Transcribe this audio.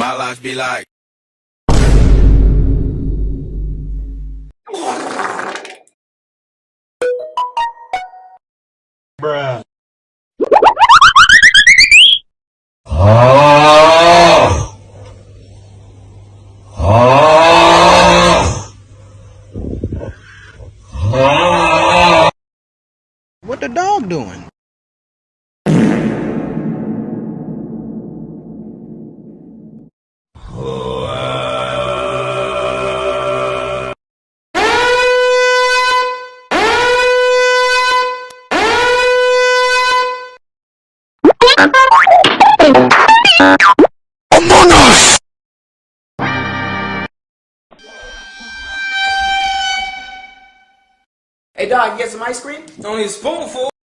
My life be like. Bruh. What the dog doing? Among Us! Hey dog, you get some ice cream? It's only a spoonful.